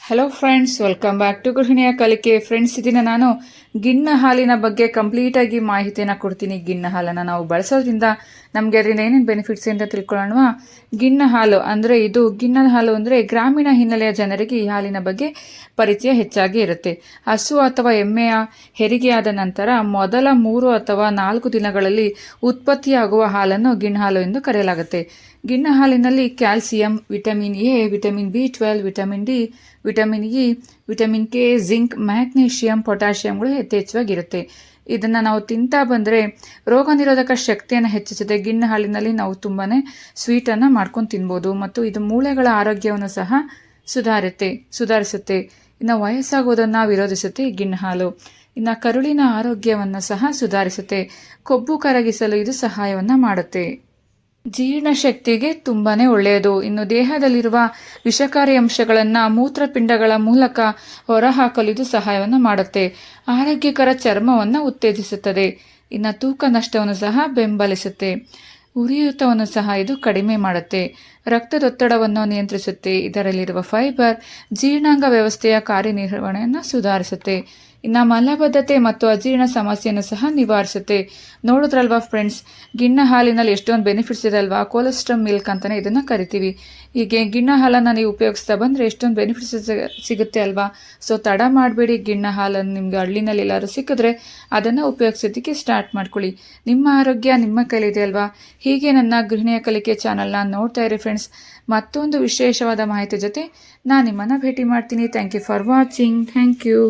Hello friends, welcome back to ಗೃಹಿಣಿಯ ಕಲಿಕೆ. Friends, ಇದನ್ನ ನಾನು ಗಿಣ್ಣ ಹಾಲಿನ ಬಗ್ಗೆ ಕಂಪ್ಲೀಟಾಗಿ ಮಾಹಿತಿಯನ್ನು ಕೊಡ್ತೀನಿ. ಗಿಣ್ಣ ಹಾಲನ್ನು ನಾವು ಬಳಸೋದ್ರಿಂದ ನಮಗೆ ಅದರಿಂದ ಏನೇನು ಬೆನಿಫಿಟ್ಸ್ ಅಂತ ತಿಳ್ಕೊಳ್ಳೋಣ. ಗಿಣ್ಣ ಹಾಲು ಅಂದರೆ ಗಿಣ್ಣದ ಹಾಲು ಅಂದರೆ ಗ್ರಾಮೀಣ ಹಿನ್ನೆಲೆಯ ಜನರಿಗೆ ಈ ಹಾಲಿನ ಬಗ್ಗೆ ಪರಿಚಯ ಹೆಚ್ಚಾಗಿ ಇರುತ್ತೆ. ಹಸು ಅಥವಾ ಎಮ್ಮೆಯ ಹೆರಿಗೆಯಾದ ನಂತರ ಮೊದಲ 3 ಅಥವಾ 4 ದಿನಗಳಲ್ಲಿ ಉತ್ಪತ್ತಿಯಾಗುವ ಹಾಲನ್ನು ಗಿಣ್ಣ ಹಾಲು ಎಂದು ಕರೆಯಲಾಗುತ್ತೆ. ಗಿಣ್ಣ ಹಾಲಿನಲ್ಲಿ ಕ್ಯಾಲ್ಸಿಯಂ, ವಿಟಮಿನ್ ಎ, ವಿಟಮಿನ್ ಬಿ12, vitamin D, vitamin E, vitamin K, zinc, magnesium, ಪೊಟ್ಯಾಷಿಯಂಗಳು ಯಥೇಚ್ಛವಾಗಿರುತ್ತೆ. ಇದನ್ನು ನಾವು ತಿಂತಾ ಬಂದರೆ ರೋಗ ನಿರೋಧಕ ಶಕ್ತಿಯನ್ನು ಹೆಚ್ಚಿಸುತ್ತೆ. ಗಿಣ್ಣ ಹಾಲಿನಲ್ಲಿ ನಾವು ತುಂಬಾ ಸ್ವೀಟನ್ನು ಮಾಡ್ಕೊಂಡು ತಿನ್ಬೋದು ಮತ್ತು ಇದು ಮೂಳೆಗಳ ಆರೋಗ್ಯವನ್ನು ಸಹ ಸುಧಾರಿಸುತ್ತೆ. ಇನ್ನು ವಯಸ್ಸಾಗೋದನ್ನು ವಿರೋಧಿಸುತ್ತೆ ಈ ಗಿಣ್ಣ ಹಾಲು. ಇನ್ನು ಕರುಳಿನ ಆರೋಗ್ಯವನ್ನು ಸಹ ಸುಧಾರಿಸುತ್ತೆ. ಕೊಬ್ಬು ಕರಗಿಸಲು ಇದು ಸಹಾಯವನ್ನು ಮಾಡುತ್ತೆ. ಜೀರ್ಣಶಕ್ತಿಗೆ ತುಂಬಾನೇ ಒಳ್ಳೆಯದು. ಇನ್ನು ದೇಹದಲ್ಲಿರುವ ವಿಷಕಾರಿ ಅಂಶಗಳನ್ನು ಮೂತ್ರಪಿಂಡಗಳ ಮೂಲಕ ಹೊರಹಾಕಲು ಇದು ಸಹಾಯವನ್ನು ಮಾಡುತ್ತೆ. ಆರೋಗ್ಯಕರ ಚರ್ಮವನ್ನು ಉತ್ತೇಜಿಸುತ್ತದೆ. ಇನ್ನು ತೂಕ ನಷ್ಟವನ್ನು ಸಹ ಬೆಂಬಲಿಸುತ್ತೆ. ಉರಿಯೂತವನ್ನು ಸಹ ಇದು ಕಡಿಮೆ ಮಾಡುತ್ತೆ. ರಕ್ತದೊತ್ತಡವನ್ನು ನಿಯಂತ್ರಿಸುತ್ತೆ. ಇದರಲ್ಲಿರುವ ಫೈಬರ್ ಜೀರ್ಣಾಂಗ ವ್ಯವಸ್ಥೆಯ ಕಾರ್ಯನಿರ್ವಹಣೆಯನ್ನು ಸುಧಾರಿಸುತ್ತೆ. ಇನ್ನು ಮಲಬದ್ಧತೆ ಮತ್ತು ಅಜೀರ್ಣ ಸಮಸ್ಯೆಯನ್ನು ಸಹ ನಿವಾರಿಸುತ್ತೆ. ನೋಡಿದ್ರಲ್ವಾ ಫ್ರೆಂಡ್ಸ್, ಗಿಣ್ಣ ಹಾಲಿನಲ್ಲಿ ಎಷ್ಟೊಂದು ಬೆನಿಫಿಟ್ಸ್ ಇದೆ ಅಲ್ವಾ. ಕೊಲೆಸ್ಟ್ರಾಲ್ ಮಿಲ್ಕ್ ಅಂತಲೇ ಇದನ್ನು ಕರಿತೀವಿ. ಹೀಗೆ ಗಿಣ್ಣ ಹಾಲನ್ನು ನೀವು ಉಪಯೋಗಿಸ್ತಾ ಬಂದರೆ ಎಷ್ಟೊಂದು ಬೆನಿಫಿಟ್ಸ್ ಸಿಗುತ್ತೆ ಅಲ್ವಾ. ಸೊ ತಡ ಮಾಡಬೇಡಿ. ಗಿಣ್ಣ ಹಾಲನ್ನು ನಿಮ್ಗೆ ಹಳ್ಳಿನಲ್ಲಿ ಎಲ್ಲರೂ ಸಿಕ್ಕಿದ್ರೆ ಅದನ್ನು ಉಪಯೋಗಿಸೋದಕ್ಕೆ ಸ್ಟಾರ್ಟ್ ಮಾಡ್ಕೊಳ್ಳಿ. ನಿಮ್ಮ ಆರೋಗ್ಯ ನಿಮ್ಮ ಕೈಲಿದೆ ಅಲ್ವಾ. ಹೀಗೆ ನನ್ನ ಗೃಹಿಣಿಯ ಕಲಿಕೆ ಚಾನಲ್ನ ನೋಡ್ತಾ ಇರಿ ಫ್ರೆಂಡ್ಸ್. ಮತ್ತೊಂದು ವಿಶೇಷವಾದ ಮಾಹಿತಿ ಜೊತೆ ನಾನು ನಿಮ್ಮನ್ನು ಭೇಟಿ ಮಾಡ್ತೀನಿ. Thank you for watching. Thank you.